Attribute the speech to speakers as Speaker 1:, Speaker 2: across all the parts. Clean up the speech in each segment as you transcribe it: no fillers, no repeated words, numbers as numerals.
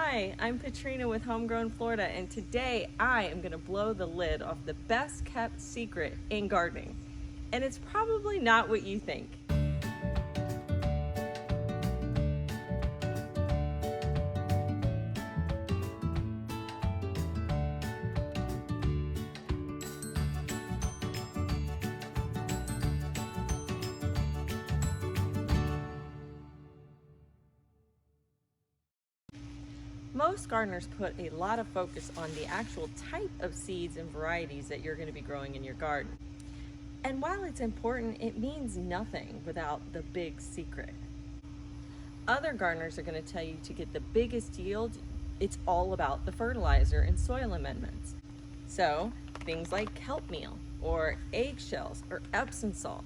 Speaker 1: Hi, I'm Katrina with Homegrown Florida, and today I am going to blow the lid off the best kept secret in gardening. And it's probably not what you think. Most gardeners put a lot of focus on the actual type of seeds and varieties that you're going to be growing in your garden. And while it's important, it means nothing without the big secret. Other gardeners are going to tell you to get the biggest yield, it's all about the fertilizer and soil amendments. So things like kelp meal or eggshells or Epsom salt,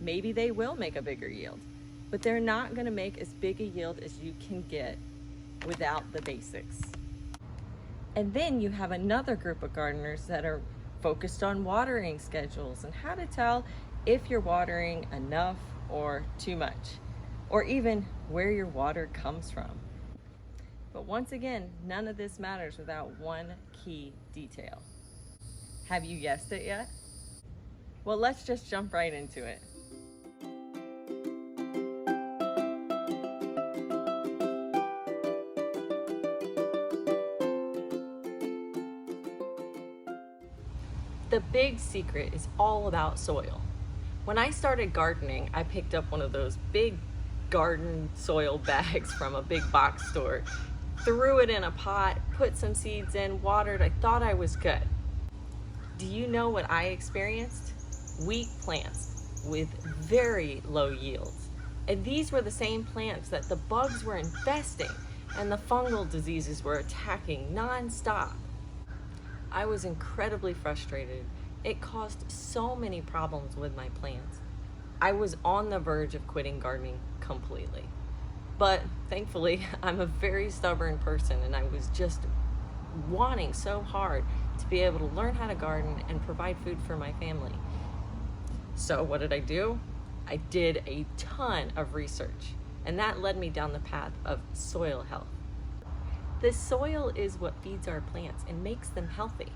Speaker 1: maybe they will make a bigger yield, but they're not going to make as big a yield as you can get without the basics. And then you have another group of gardeners that are focused on watering schedules and how to tell if you're watering enough or too much, or even where your water comes from. But once again, none of this matters without one key detail. Have you guessed it yet? Well, let's just jump right into it. The big secret is all about soil. When I started gardening, I picked up one of those big garden soil bags from a big box store, threw it in a pot, put some seeds in, watered. I thought I was good. Do you know what I experienced? Weak plants with very low yields. And these were the same plants that the bugs were infesting and the fungal diseases were attacking nonstop. I was incredibly frustrated. It caused so many problems with my plants. I was on the verge of quitting gardening completely. But thankfully, I'm a very stubborn person and I was just wanting so hard to be able to learn how to garden and provide food for my family. So what did I do? I did a ton of research, and that led me down the path of soil health. The soil is what feeds our plants and makes them healthy.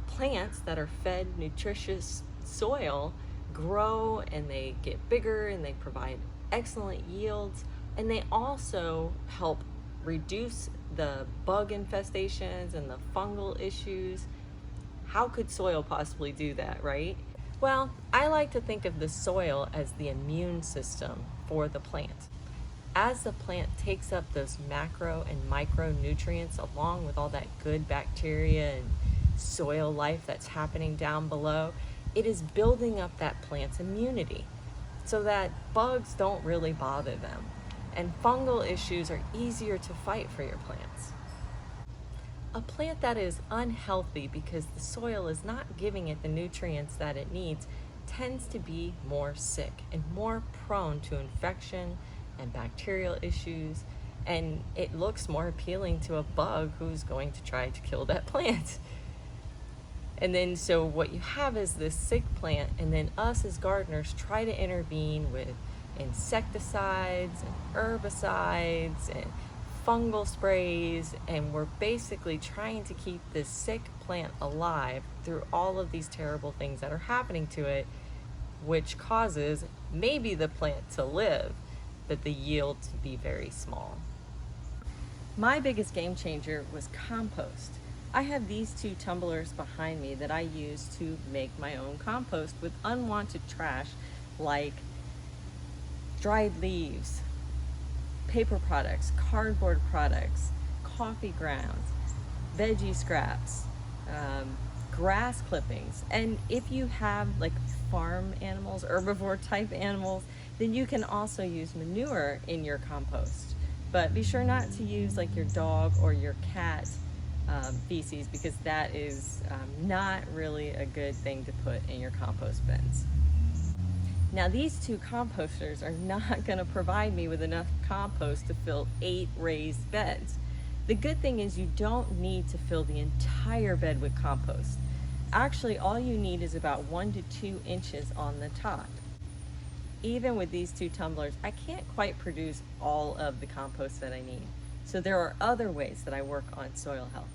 Speaker 1: Plants that are fed nutritious soil grow and they get bigger and they provide excellent yields, and they also help reduce the bug infestations and the fungal issues. How could soil possibly do that, right? Well, I like to think of the soil as the immune system for the plant. As the plant takes up those macro and micronutrients along with all that good bacteria and soil life that's happening down below, it is building up that plant's immunity so that bugs don't really bother them and fungal issues are easier to fight for your plants. A plant that is unhealthy because the soil is not giving it the nutrients that it needs tends to be more sick and more prone to infection and bacterial issues, and it looks more appealing to a bug who's going to try to kill that plant. And then so what you have is this sick plant, and then us as gardeners try to intervene with insecticides and herbicides and fungal sprays, and we're basically trying to keep this sick plant alive through all of these terrible things that are happening to it, which causes maybe the plant to live, but the yield to be very small. My biggest game changer was compost. I have these two tumblers behind me that I use to make my own compost with unwanted trash like dried leaves, paper products, cardboard products, coffee grounds, veggie scraps, grass clippings. And if you have like farm animals, herbivore type animals, then you can also use manure in your compost. But be sure not to use like your dog or your cat feces, because that is not really a good thing to put in your compost bins. Now these two composters are not going to provide me with enough compost to fill 8 raised beds. The good thing is you don't need to fill the entire bed with compost. Actually, all you need is about 1 to 2 inches on the top. Even with these two tumblers, I can't quite produce all of the compost that I need. So there are other ways that I work on soil health.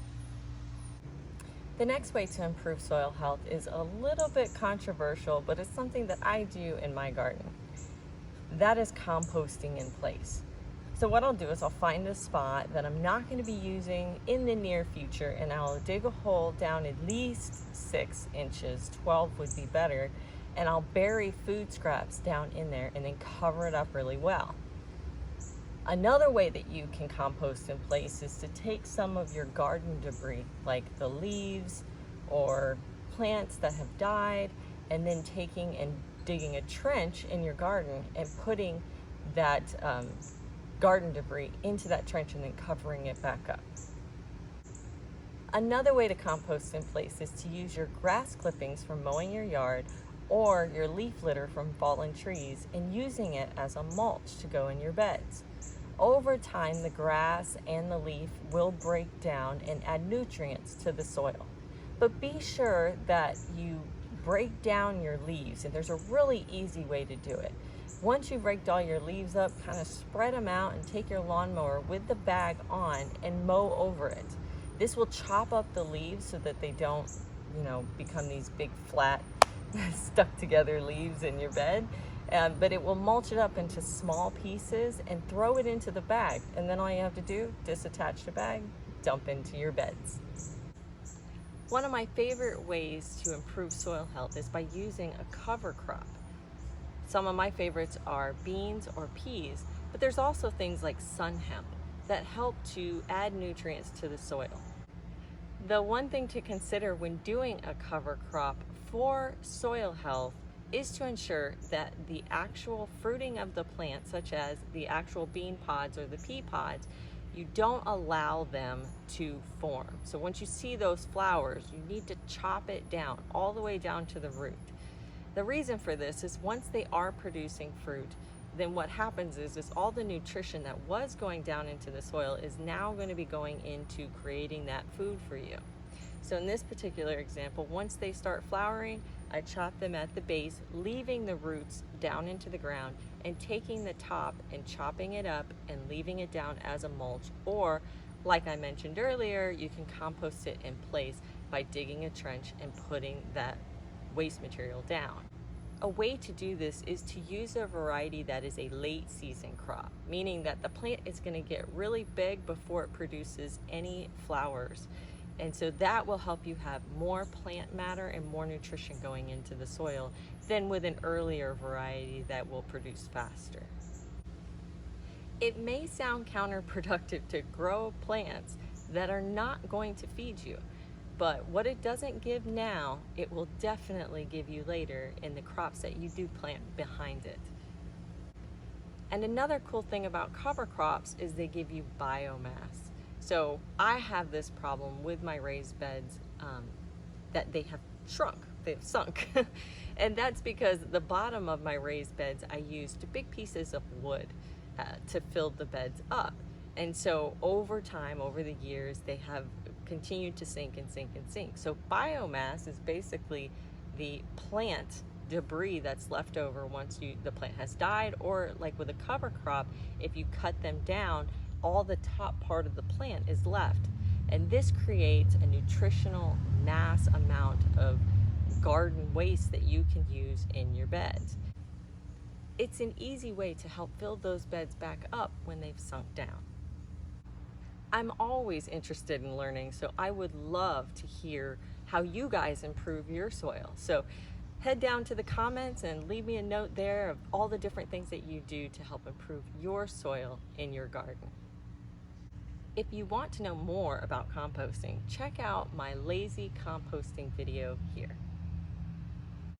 Speaker 1: The next way to improve soil health is a little bit controversial, but it's something that I do in my garden. That is composting in place. So what I'll do is I'll find a spot that I'm not going to be using in the near future, and I'll dig a hole down at least 6 inches, 12 would be better, and I'll bury food scraps down in there and then cover it up really well. Another way that you can compost in place is to take some of your garden debris, like the leaves or plants that have died, and then taking and digging a trench in your garden and putting that garden debris into that trench and then covering it back up. Another way to compost in place is to use your grass clippings from mowing your yard or your leaf litter from fallen trees and using it as a mulch to go in your beds. Over time, the grass and the leaf will break down and add nutrients to the soil. But be sure that you break down your leaves, and there's a really easy way to do it. Once you've raked all your leaves up, kind of spread them out and take your lawnmower with the bag on and mow over it. This will chop up the leaves so that they don't, become these big flat stuck together leaves in your bed. But it will mulch it up into small pieces and throw it into the bag. And then all you have to do, disattach the bag, dump into your beds. One of my favorite ways to improve soil health is by using a cover crop. Some of my favorites are beans or peas, but there's also things like sun hemp that help to add nutrients to the soil. The one thing to consider when doing a cover crop for soil health is to ensure that the actual fruiting of the plant, such as the actual bean pods or the pea pods, you don't allow them to form. So once you see those flowers, you need to chop it down all the way down to the root. The reason for this is once they are producing fruit, then what happens is all the nutrition that was going down into the soil is now going to be going into creating that food for you. So in this particular example, once they start flowering, I chop them at the base, leaving the roots down into the ground and taking the top and chopping it up and leaving it down as a mulch. Or, like I mentioned earlier, you can compost it in place by digging a trench and putting that waste material down. A way to do this is to use a variety that is a late season crop, meaning that the plant is going to get really big before it produces any flowers. And so that will help you have more plant matter and more nutrition going into the soil than with an earlier variety that will produce faster. It may sound counterproductive to grow plants that are not going to feed you, but what it doesn't give now, it will definitely give you later in the crops that you do plant behind it. And another cool thing about cover crops is they give you biomass. So I have this problem with my raised beds that they have sunk. And that's because the bottom of my raised beds, I used big pieces of wood to fill the beds up. And so over time, over the years, they have continued to sink and sink and sink. So biomass is basically the plant debris that's left over once the plant has died, or like with a cover crop, if you cut them down, all the top part of the plant is left. And this creates a nutritional mass amount of garden waste that you can use in your beds. It's an easy way to help fill those beds back up when they've sunk down. I'm always interested in learning, so I would love to hear how you guys improve your soil. So head down to the comments and leave me a note there of all the different things that you do to help improve your soil in your garden. If you want to know more about composting, check out my lazy composting video here.